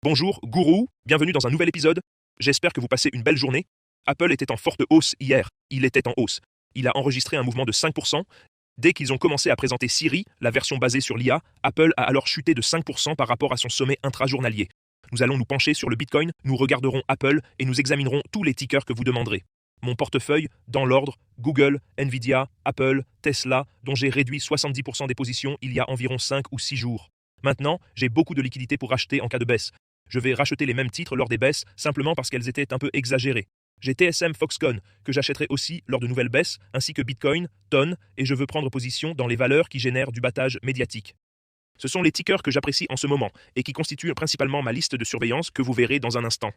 Bonjour, gourou, bienvenue dans un nouvel épisode. J'espère que vous passez une belle journée. Apple était en forte hausse hier, il était en hausse. Il a enregistré un mouvement de 5%. Dès qu'ils ont commencé à présenter Siri, la version basée sur l'IA, Apple a alors chuté de 5% par rapport à son sommet intrajournalier. Nous allons nous pencher sur le Bitcoin, nous regarderons Apple et nous examinerons tous les tickers que vous demanderez. Mon portefeuille, dans l'ordre, Google, Nvidia, Apple, Tesla, dont j'ai réduit 70% des positions il y a environ 5 ou 6 jours. Maintenant, j'ai beaucoup de liquidités pour acheter en cas de baisse. Je vais racheter les mêmes titres lors des baisses, simplement parce qu'elles étaient un peu exagérées. J'ai TSM Foxconn, que j'achèterai aussi lors de nouvelles baisses, ainsi que Bitcoin, TON, et je veux prendre position dans les valeurs qui génèrent du battage médiatique. Ce sont les tickers que j'apprécie en ce moment, et qui constituent principalement ma liste de surveillance que vous verrez dans un instant.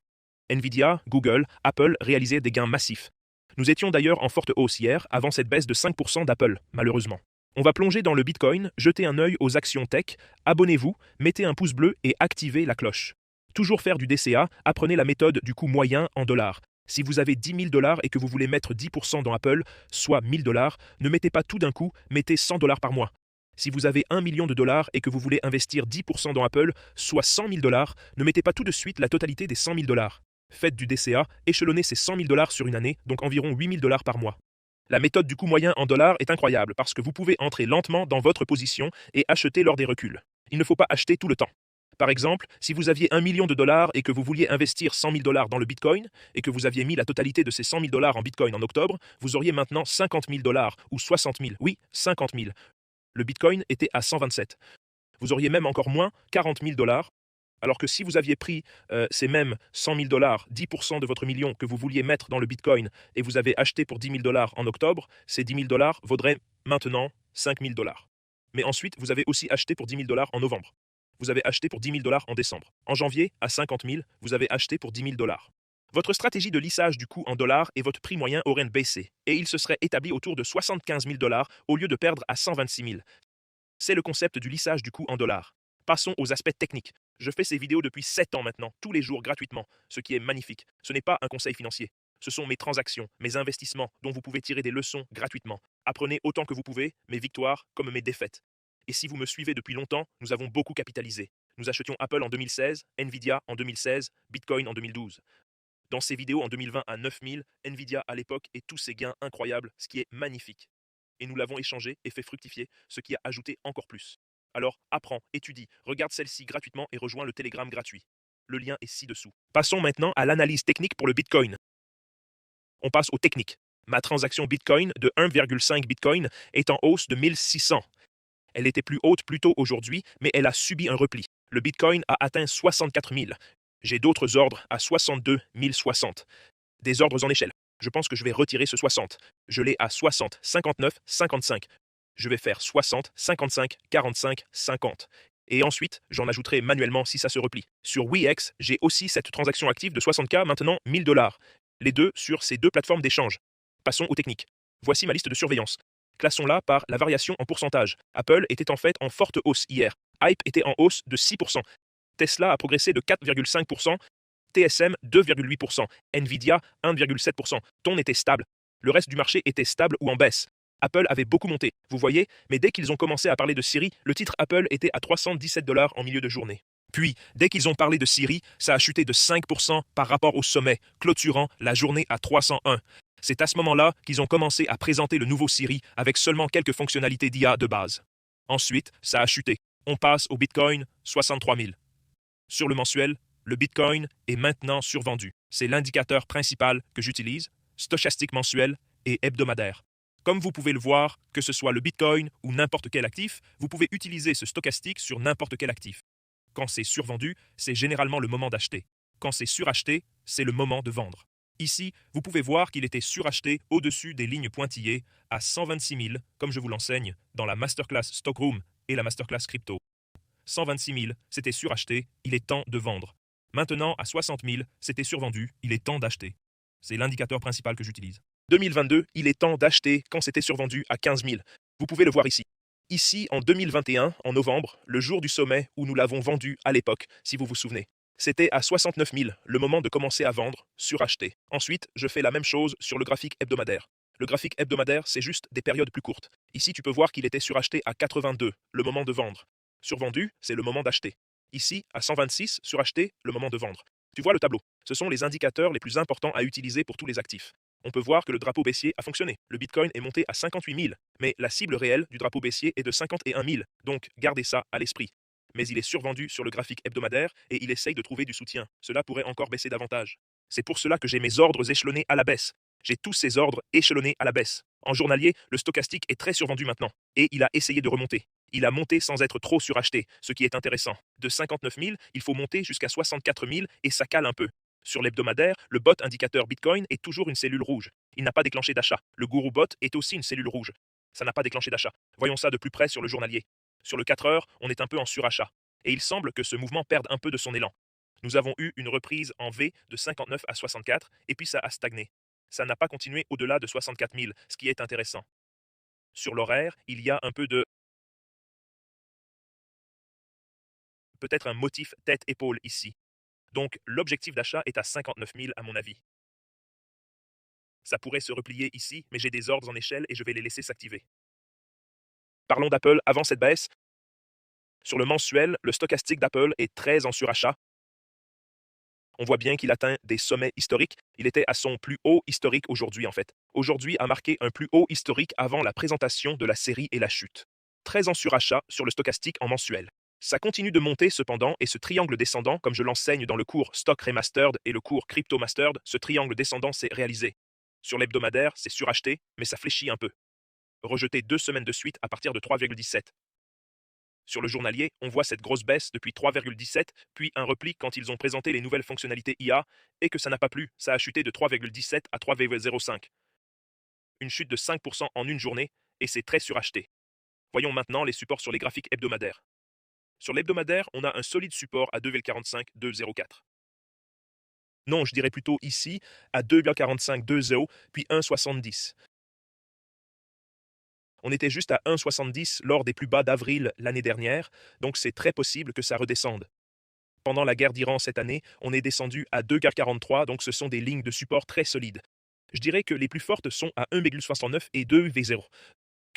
Nvidia, Google, Apple réalisaient des gains massifs. Nous étions d'ailleurs en forte hausse hier, avant cette baisse de 5% d'Apple, malheureusement. On va plonger dans le Bitcoin, jeter un œil aux actions tech, abonnez-vous, mettez un pouce bleu et activez la cloche. Toujours faire du DCA, apprenez la méthode du coût moyen en dollars. Si vous avez 10 000 dollars et que vous voulez mettre 10% dans Apple, soit 1 000 dollars, ne mettez pas tout d'un coup, mettez 100 dollars par mois. Si vous avez 1 million de dollars et que vous voulez investir 10% dans Apple, soit 100 000 dollars, ne mettez pas tout de suite la totalité des 100 000 dollars. Faites du DCA, échelonnez ces 100 000 dollars sur une année, donc environ 8 000 dollars par mois. La méthode du coût moyen en dollars est incroyable parce que vous pouvez entrer lentement dans votre position et acheter lors des reculs. Il ne faut pas acheter tout le temps. Par exemple, si vous aviez 1 million de dollars et que vous vouliez investir 100 000 dollars dans le Bitcoin et que vous aviez mis la totalité de ces 100 000 dollars en Bitcoin en octobre, vous auriez maintenant 50 000 dollars ou 60 000. Oui, 50 000. Le Bitcoin était à 127. Vous auriez même encore moins 40 000 dollars. Alors que si vous aviez pris ces mêmes 100 000 dollars, 10% de votre million que vous vouliez mettre dans le Bitcoin et vous avez acheté pour 10 000 dollars en octobre, ces 10 000 dollars vaudraient maintenant 5 000 dollars. Mais ensuite, vous avez aussi acheté pour 10 000 dollars en novembre. Vous avez acheté pour 10 000 dollars en décembre. En janvier, à 50 000, vous avez acheté pour 10 000 dollars. Votre stratégie de lissage du coût en dollars et votre prix moyen auraient baissé, et il se serait établi autour de 75 000 dollars au lieu de perdre à 126 000. C'est le concept du lissage du coût en dollars. Passons aux aspects techniques. Je fais ces vidéos depuis 7 ans maintenant, tous les jours gratuitement, ce qui est magnifique. Ce n'est pas un conseil financier. Ce sont mes transactions, mes investissements, dont vous pouvez tirer des leçons gratuitement. Apprenez autant que vous pouvez, mes victoires comme mes défaites. Et si vous me suivez depuis longtemps, nous avons beaucoup capitalisé. Nous achetions Apple en 2016, Nvidia en 2016, Bitcoin en 2012. Dans ces vidéos en 2020 à 9000, Nvidia à l'époque et tous ces gains incroyables, ce qui est magnifique. Et nous l'avons échangé et fait fructifier, ce qui a ajouté encore plus. Alors apprends, étudie, regarde celle-ci gratuitement et rejoins le Telegram gratuit. Le lien est ci-dessous. Passons maintenant à l'analyse technique pour le Bitcoin. On passe aux techniques. Ma transaction Bitcoin de 1,5 Bitcoin est en hausse de 1600. Elle était plus haute plus tôt aujourd'hui, mais elle a subi un repli. Le Bitcoin a atteint 64 000. J'ai d'autres ordres à 62 060. Des ordres en échelle. Je pense que je vais retirer ce 60. Je l'ai à 60, 59, 55. Je vais faire 60, 55, 45, 50. Et ensuite, j'en ajouterai manuellement si ça se replie. Sur WeX, j'ai aussi cette transaction active de 60K, maintenant 1000 dollars. Les deux sur ces deux plateformes d'échange. Passons aux techniques. Voici ma liste de surveillance. Classons-la par la variation en pourcentage. Apple était en fait en forte hausse hier. Hype était en hausse de 6%. Tesla a progressé de 4,5%. TSM 2,8%, Nvidia 1,7%. Ton était stable. Le reste du marché était stable ou en baisse. Apple avait beaucoup monté, vous voyez, mais dès qu'ils ont commencé à parler de Siri, le titre Apple était à 317 dollars en milieu de journée. Puis, dès qu'ils ont parlé de Siri, ça a chuté de 5% par rapport au sommet, clôturant la journée à 301. C'est à ce moment-là qu'ils ont commencé à présenter le nouveau Siri avec seulement quelques fonctionnalités d'IA de base. Ensuite, ça a chuté. On passe au Bitcoin, 63 000. Sur le mensuel, le Bitcoin est maintenant survendu. C'est l'indicateur principal que j'utilise, stochastique mensuel et hebdomadaire. Comme vous pouvez le voir, que ce soit le Bitcoin ou n'importe quel actif, vous pouvez utiliser ce stochastique sur n'importe quel actif. Quand c'est survendu, c'est généralement le moment d'acheter. Quand c'est suracheté, c'est le moment de vendre. Ici, vous pouvez voir qu'il était suracheté au-dessus des lignes pointillées à 126 000, comme je vous l'enseigne dans la Masterclass Stockroom et la Masterclass Crypto. 126 000, c'était suracheté, il est temps de vendre. Maintenant, à 60 000, c'était survendu, il est temps d'acheter. C'est l'indicateur principal que j'utilise. 2022, il est temps d'acheter quand c'était survendu à 15 000. Vous pouvez le voir ici. Ici, en 2021, en novembre, le jour du sommet où nous l'avons vendu à l'époque, si vous vous souvenez. C'était à 69 000, le moment de commencer à vendre, suracheter. Ensuite, je fais la même chose sur le graphique hebdomadaire. Le graphique hebdomadaire, c'est juste des périodes plus courtes. Ici, tu peux voir qu'il était suracheté à 82, le moment de vendre. Survendu, c'est le moment d'acheter. Ici, à 126, suracheté, le moment de vendre. Tu vois le tableau. Ce sont les indicateurs les plus importants à utiliser pour tous les actifs. On peut voir que le drapeau baissier a fonctionné. Le Bitcoin est monté à 58 000, mais la cible réelle du drapeau baissier est de 51 000, donc gardez ça à l'esprit. Mais il est survendu sur le graphique hebdomadaire et il essaye de trouver du soutien. Cela pourrait encore baisser davantage. C'est pour cela que j'ai mes ordres échelonnés à la baisse. J'ai tous ces ordres échelonnés à la baisse. En journalier, le stochastique est très survendu maintenant, et il a essayé de remonter. Il a monté sans être trop suracheté, ce qui est intéressant. De 59 000, il faut monter jusqu'à 64 000 et ça cale un peu. Sur l'hebdomadaire, le bot indicateur Bitcoin est toujours une cellule rouge. Il n'a pas déclenché d'achat. Le Guru bot est aussi une cellule rouge. Ça n'a pas déclenché d'achat. Voyons ça de plus près sur le journalier. Sur le 4 heures, on est un peu en surachat. Et il semble que ce mouvement perde un peu de son élan. Nous avons eu une reprise en V de 59 à 64 et puis ça a stagné. Ça n'a pas continué au-delà de 64 000, ce qui est intéressant. Sur l'horaire, il y a un peu de peut-être un motif tête-épaule ici. Donc l'objectif d'achat est à 59 000 à mon avis. Ça pourrait se replier ici, mais j'ai des ordres en échelle et je vais les laisser s'activer. Parlons d'Apple avant cette baisse. Sur le mensuel, le stochastique d'Apple est très en surachat. On voit bien qu'il atteint des sommets historiques. Il était à son plus haut historique aujourd'hui en fait. Aujourd'hui a marqué un plus haut historique avant la présentation de la série et la chute. Très en surachat sur le stochastique en mensuel. Ça continue de monter cependant et ce triangle descendant, comme je l'enseigne dans le cours Stock Remastered et le cours Crypto Mastered, ce triangle descendant s'est réalisé. Sur l'hebdomadaire, c'est suracheté, mais ça fléchit un peu. Rejeté 2 semaines de suite à partir de 3,17. Sur le journalier, on voit cette grosse baisse depuis 3,17, puis un repli quand ils ont présenté les nouvelles fonctionnalités IA, et que ça n'a pas plu, ça a chuté de 3,17 à 3,05. Une chute de 5% en une journée, et c'est très suracheté. Voyons maintenant les supports sur les graphiques hebdomadaires. Sur l'hebdomadaire, on a un solide support à 2,45, 2,04. Non, je dirais plutôt ici, à 2,45, 2,0, puis 1,70. On était juste à 1,70 lors des plus bas d'avril l'année dernière, donc c'est très possible que ça redescende. Pendant la guerre d'Iran cette année, on est descendu à 2,43, donc ce sont des lignes de support très solides. Je dirais que les plus fortes sont à 1,69 et 2,0.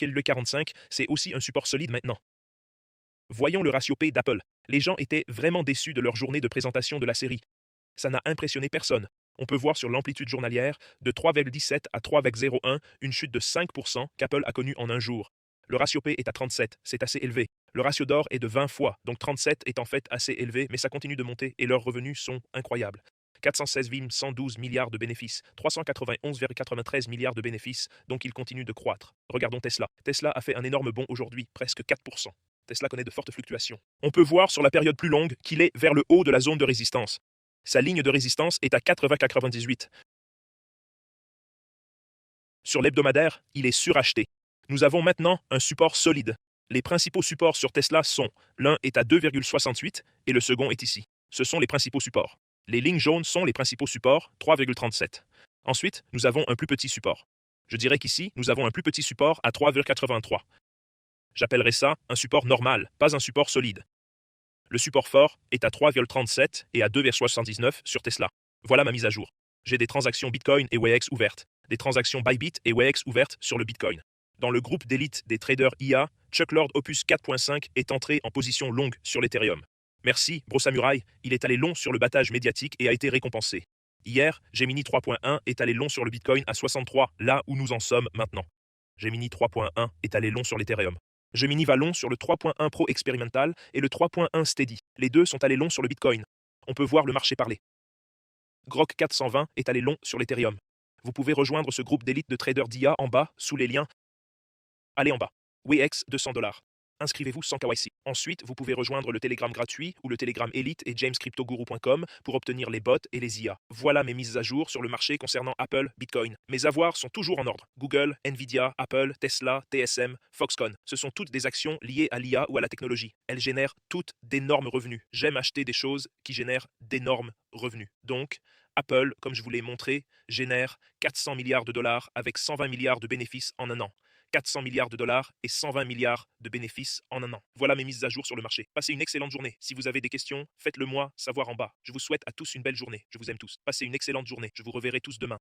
Le 45, c'est aussi un support solide maintenant. Voyons le ratio P d'Apple. Les gens étaient vraiment déçus de leur journée de présentation de la série. Ça n'a impressionné personne. On peut voir sur l'amplitude journalière de 3,17 à 3,01 une chute de 5% qu'Apple a connue en un jour. Le ratio P est à 37, c'est assez élevé. Le ratio d'or est de 20 fois, donc 37 est en fait assez élevé, mais ça continue de monter et leurs revenus sont incroyables. 416,112 milliards de bénéfices, 391,93 milliards de bénéfices, donc ils continuent de croître. Regardons Tesla. Tesla a fait un énorme bond aujourd'hui, presque 4%. Tesla connaît de fortes fluctuations. On peut voir sur la période plus longue qu'il est vers le haut de la zone de résistance. Sa ligne de résistance est à 80,98. Sur l'hebdomadaire, il est suracheté. Nous avons maintenant un support solide. Les principaux supports sur Tesla sont l'un est à 2,68 et le second est ici. Ce sont les principaux supports. Les lignes jaunes sont les principaux supports, 3,37. Ensuite, nous avons un plus petit support. Je dirais qu'ici, nous avons un plus petit support à 3,83. J'appellerais ça un support normal, pas un support solide. Le support fort est à 3,37 et à 2,79 sur Tesla. Voilà ma mise à jour. J'ai des transactions Bitcoin et WEX ouvertes, des transactions Bybit et WEX ouvertes sur le Bitcoin. Dans le groupe d'élite des traders IA, Chuck Lord Opus 4.5 est entré en position longue sur l'Ethereum. Merci, Bro Samurai, il est allé long sur le battage médiatique et a été récompensé. Hier, Gemini 3.1 est allé long sur le Bitcoin à 63, là où nous en sommes maintenant. Gemini 3.1 est allé long sur l'Ethereum. Gemini va long sur le 3.1 Pro expérimental et le 3.1 Steady. Les deux sont allés long sur le Bitcoin. On peut voir le marché parler. Grok 420 est allé long sur l'Ethereum. Vous pouvez rejoindre ce groupe d'élite de traders d'IA en bas, sous les liens. Allez en bas. WEX 200$. Inscrivez-vous sans KYC. Ensuite, vous pouvez rejoindre le Telegram gratuit ou le Telegram Elite et jamescryptoguru.com pour obtenir les bots et les IA. Voilà mes mises à jour sur le marché concernant Apple, Bitcoin. Mes avoirs sont toujours en ordre. Google, Nvidia, Apple, Tesla, TSM, Foxconn. Ce sont toutes des actions liées à l'IA ou à la technologie. Elles génèrent toutes d'énormes revenus. J'aime acheter des choses qui génèrent d'énormes revenus. Donc, Apple, comme je vous l'ai montré, génère 400 milliards de dollars avec 120 milliards de bénéfices en un an. 400 milliards de dollars et 120 milliards de bénéfices en un an. Voilà mes mises à jour sur le marché. Passez une excellente journée. Si vous avez des questions, faites-le moi savoir en bas. Je vous souhaite à tous une belle journée. Je vous aime tous. Passez une excellente journée. Je vous reverrai tous demain.